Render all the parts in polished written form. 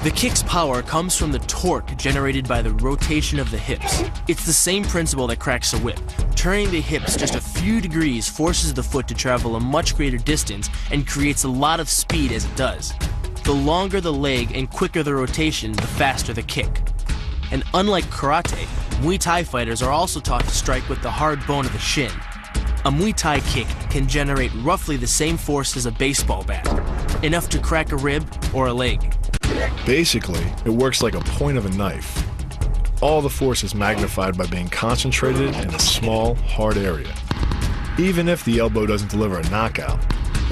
The kick's power comes from the torque generated by the rotation of the hips. It's the same principle that cracks a whip. Turning the hips just a few degrees forces the foot to travel a much greater distance and creates a lot of speed as it does. The longer the leg and quicker the rotation, the faster the kick. And unlike karate, Muay Thai fighters are also taught to strike with the hard bone of the shin. A Muay Thai kick can generate roughly the same force as a baseball bat, enough to crack a rib or a leg. Basically, it works like a point of a knife. All the force is magnified by being concentrated in a small, hard area. Even if the elbow doesn't deliver a knockout,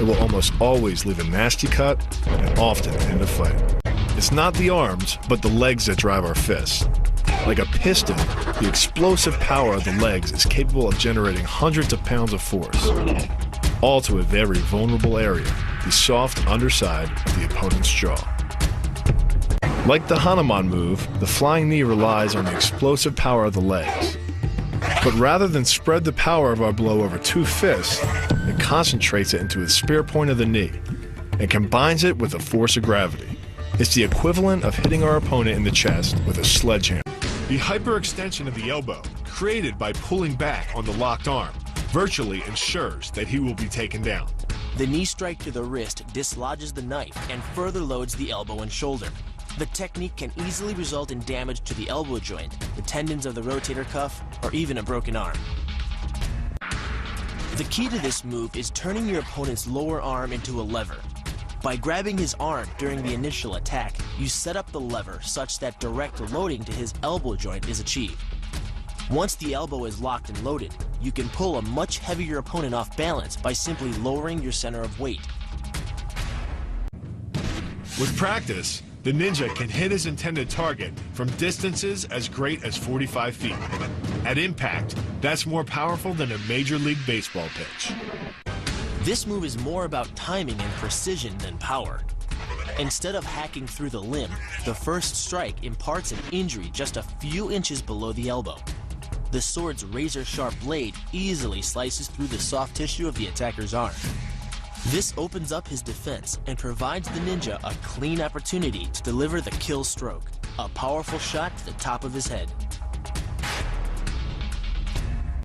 it will almost always leave a nasty cut and often end a fight. It's not the arms, but the legs that drive our fists. Like a piston, the explosive power of the legs is capable of generating hundreds of pounds of force, all to a very vulnerable area, the soft underside of the opponent's jaw. Like the Hanuman move, the flying knee relies on the explosive power of the legs. But rather than spread the power of our blow over two fists, it concentrates it into the spear point of the knee and combines it with the force of gravity. It's the equivalent of hitting our opponent in the chest with a sledgehammer. The hyperextension of the elbow, created by pulling back on the locked arm, virtually ensures that he will be taken down. The knee strike to the wrist dislodges the knife and further loads the elbow and shoulder. The technique can easily result in damage to the elbow joint, the tendons of the rotator cuff, or even a broken arm. The key to this move is turning your opponent's lower arm into a lever. By grabbing his arm during the initial attack, you set up the lever such that direct loading to his elbow joint is achieved. Once the elbow is locked and loaded, you can pull a much heavier opponent off balance by simply lowering your center of weight. With practice, the ninja can hit his intended target from distances as great as 45 feet. At impact, that's more powerful than a Major League Baseball pitch. This move is more about timing and precision than power. Instead of hacking through the limb, the first strike imparts an injury just a few inches below the elbow. The sword's razor-sharp blade easily slices through the soft tissue of the attacker's arm. This opens up his defense and provides the ninja a clean opportunity to deliver the kill stroke, a powerful shot to the top of his head.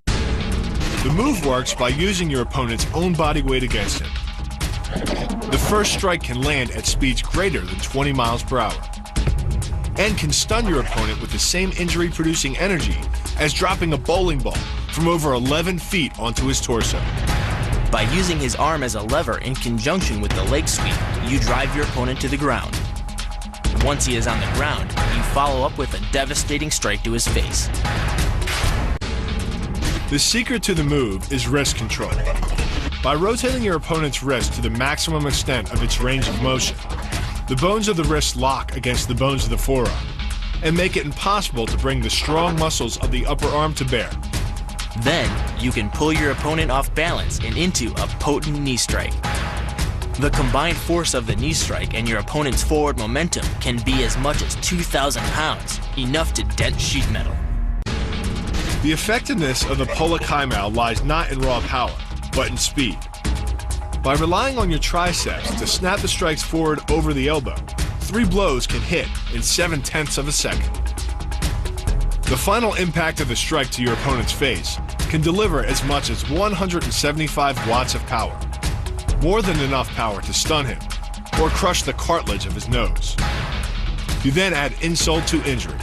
The move works by using your opponent's own body weight against him. The first strike can land at speeds greater than 20 miles per hour and can stun your opponent with the same injury-producing energy as dropping a bowling ball from over 11 feet onto his torso. By using his arm as a lever in conjunction with the leg sweep, you drive your opponent to the ground. Once he is on the ground, you follow up with a devastating strike to his face. The secret to the move is wrist control. By rotating your opponent's wrist to the maximum extent of its range of motion, the bones of the wrist lock against the bones of the forearm and make it impossible to bring the strong muscles of the upper arm to bear. Then, you can pull your opponent off balance and into a potent knee strike. The combined force of the knee strike and your opponent's forward momentum can be as much as 2,000 pounds, enough to dent sheet metal. The effectiveness of the Pola Kaimao lies not in raw power, but in speed. By relying on your triceps to snap the strikes forward over the elbow, 3 blows can hit in 7/10 of a second. The final impact of the strike to your opponent's face can deliver as much as 175 watts of power, more than enough power to stun him or crush the cartilage of his nose. You then add insult to injury,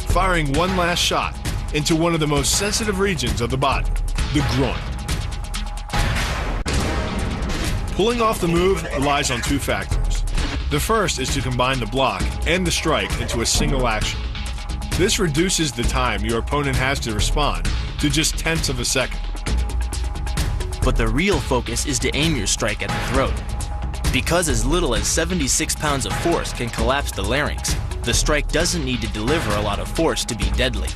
firing one last shot into one of the most sensitive regions of the body, the groin. Pulling off the move relies on 2 factors. The first is to combine the block and the strike into a single action. This reduces the time your opponent has to respond to just 10ths of a second. But the real focus is to aim your strike at the throat. Because as little as 76 pounds of force can collapse the larynx, the strike doesn't need to deliver a lot of force to be deadly.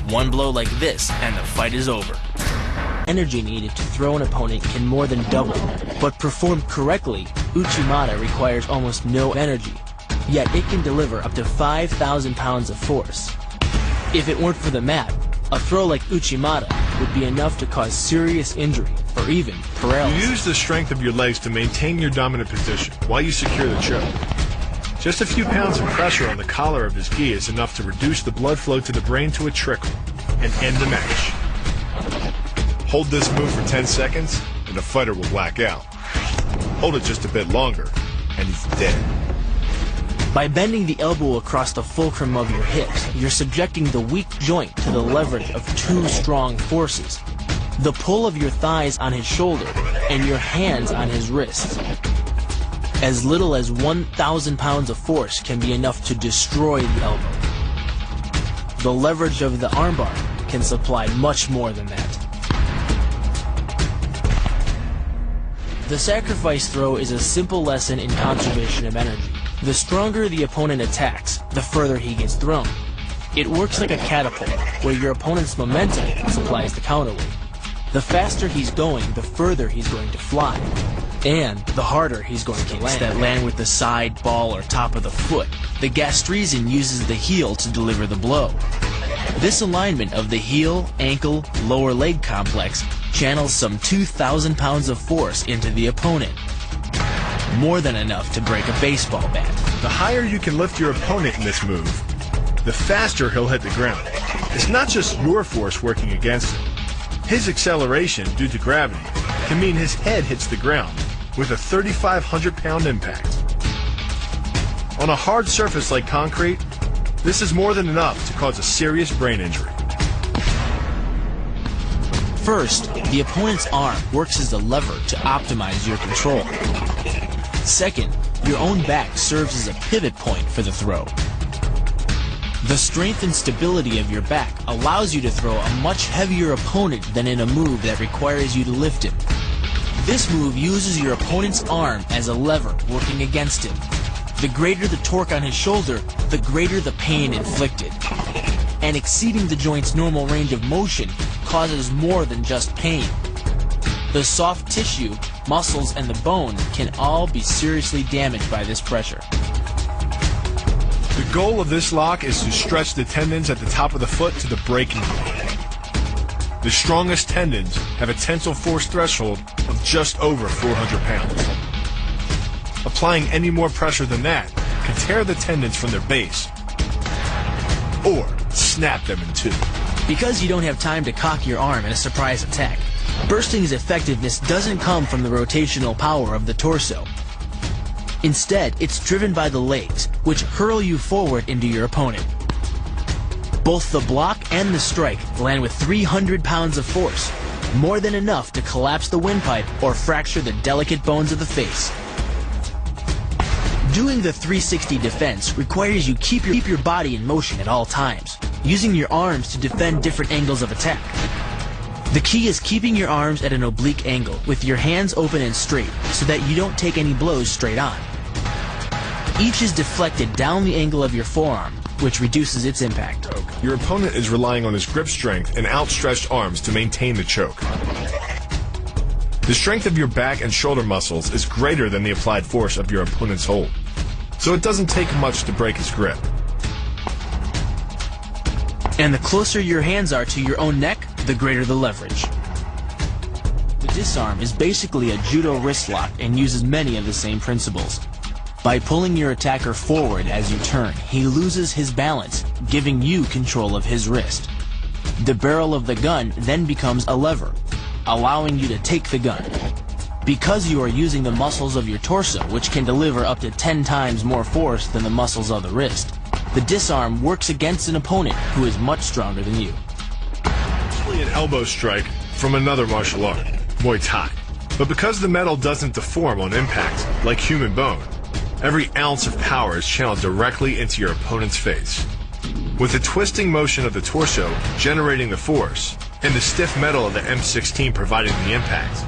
One blow like this and the fight is over. Energy needed to throw an opponent can more than double, but performed correctly, Uchimata requires almost no energy, yet it can deliver up to 5,000 pounds of force. If it weren't for the mat, a throw like Uchimata would be enough to cause serious injury or even paralysis. You use the strength of your legs to maintain your dominant position while you secure the choke. Just a few pounds of pressure on the collar of his gi is enough to reduce the blood flow to the brain to a trickle and end the match. Hold this move for 10 seconds and the fighter will black out. Hold it just a bit longer and he's dead. By bending the elbow across the fulcrum of your hips, you're subjecting the weak joint to the leverage of two strong forces: the pull of your thighs on his shoulder and your hands on his wrists. As little as 1,000 pounds of force can be enough to destroy the elbow. The leverage of the armbar can supply much more than that. The sacrifice throw is a simple lesson in conservation of energy. The stronger the opponent attacks, the further he gets thrown. It works like a catapult, where your opponent's momentum supplies the counterweight. The faster he's going, the further he's going to fly. And the harder he's going to land. That land with the side, ball, or top of the foot. The gastresin uses the heel to deliver the blow. This alignment of the heel, ankle, lower leg complex channels some 2,000 pounds of force into the opponent. More than enough to break a baseball bat. The higher you can lift your opponent in this move, the faster he'll hit the ground. It's not just your force working against him. His acceleration, due to gravity, can mean his head hits the ground with a 3,500-pound impact. On a hard surface like concrete, this is more than enough to cause a serious brain injury. First, the opponent's arm works as a lever to optimize your control. Second, your own back serves as a pivot point for the throw. The strength and stability of your back allows you to throw a much heavier opponent than in a move that requires you to lift him. This move uses your opponent's arm as a lever working against him. The greater the torque on his shoulder, the greater the pain inflicted. And exceeding the joint's normal range of motion causes more than just pain. The soft tissue, muscles, and the bone can all be seriously damaged by this pressure. The goal of this lock is to stretch the tendons at the top of the foot to the breaking point. The strongest tendons have a tensile force threshold of just over 400 pounds. Applying any more pressure than that can tear the tendons from their base or snap them in two. Because you don't have time to cock your arm in a surprise attack, bursting's effectiveness doesn't come from the rotational power of the torso. Instead, it's driven by the legs, which hurl you forward into your opponent. Both the block and the strike land with 300 pounds of force, more than enough to collapse the windpipe or fracture the delicate bones of the face. Doing the 360 defense requires you keep your body in motion at all times, using your arms to defend different angles of attack. The key is keeping your arms at an oblique angle, with your hands open and straight, so that you don't take any blows straight on. Each is deflected down the angle of your forearm, which reduces its impact. Your opponent is relying on his grip strength and outstretched arms to maintain the choke. The strength of your back and shoulder muscles is greater than the applied force of your opponent's hold, so it doesn't take much to break his grip. And the closer your hands are to your own neck, the greater the leverage. The disarm is basically a judo wrist lock and uses many of the same principles. By pulling your attacker forward as you turn, he loses his balance, giving you control of his wrist. The barrel of the gun then becomes a lever, allowing you to take the gun. Because you are using the muscles of your torso, which can deliver up to 10 times more force than the muscles of the wrist, the disarm works against an opponent who is much stronger than you. Actually, an elbow strike from another martial art, Muay Thai. But because the metal doesn't deform on impact, like human bone, every ounce of power is channeled directly into your opponent's face. With the twisting motion of the torso generating the force, and the stiff metal of the M16 providing the impact,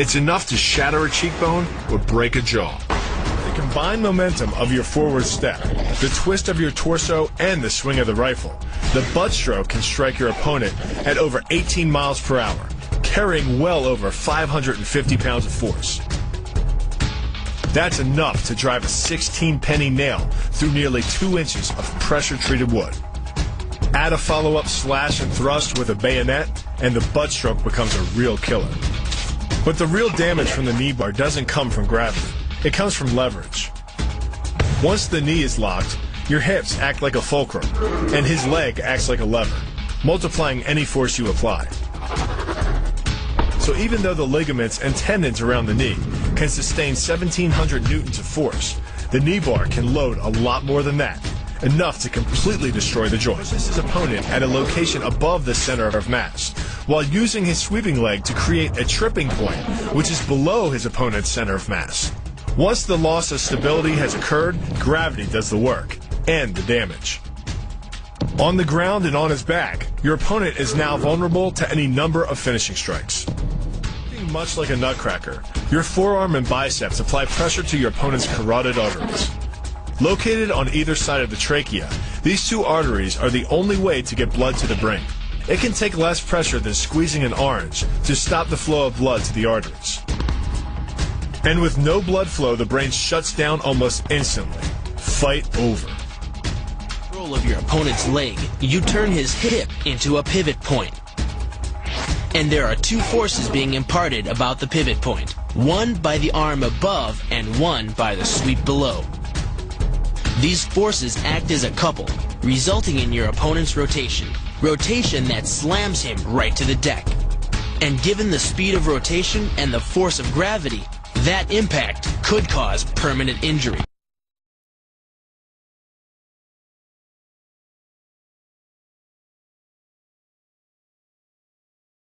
it's enough to shatter a cheekbone or break a jaw. The combined momentum of your forward step, the twist of your torso, and the swing of the rifle, the butt stroke can strike your opponent at over 18 miles per hour, carrying well over 550 pounds of force. That's enough to drive a 16-penny nail through nearly 2 inches of pressure-treated wood. Add a follow-up slash and thrust with a bayonet, and the butt stroke becomes a real killer. But the real damage from the knee bar doesn't come from gravity. It comes from leverage. Once the knee is locked, your hips act like a fulcrum, and his leg acts like a lever, multiplying any force you apply. So even though the ligaments and tendons around the knee can sustain 1,700 newtons of force, the knee bar can load a lot more than that, enough to completely destroy the joint. Pushes his opponent at a location above the center of mass, while using his sweeping leg to create a tripping point, which is below his opponent's center of mass. Once the loss of stability has occurred, gravity does the work, and the damage. On the ground and on his back, your opponent is now vulnerable to any number of finishing strikes. Much like a nutcracker, your forearm and biceps apply pressure to your opponent's carotid arteries. Located on either side of the trachea, these two arteries are the only way to get blood to the brain. It can take less pressure than squeezing an orange to stop the flow of blood to the arteries. And with no blood flow, the brain shuts down almost instantly. Fight over. Control of your opponent's leg, you turn his hip into a pivot point. And there are two forces being imparted about the pivot point, one by the arm above and one by the sweep below. These forces act as a couple, resulting in your opponent's rotation that slams him right to the deck. And given the speed of rotation and the force of gravity, that impact could cause permanent injury.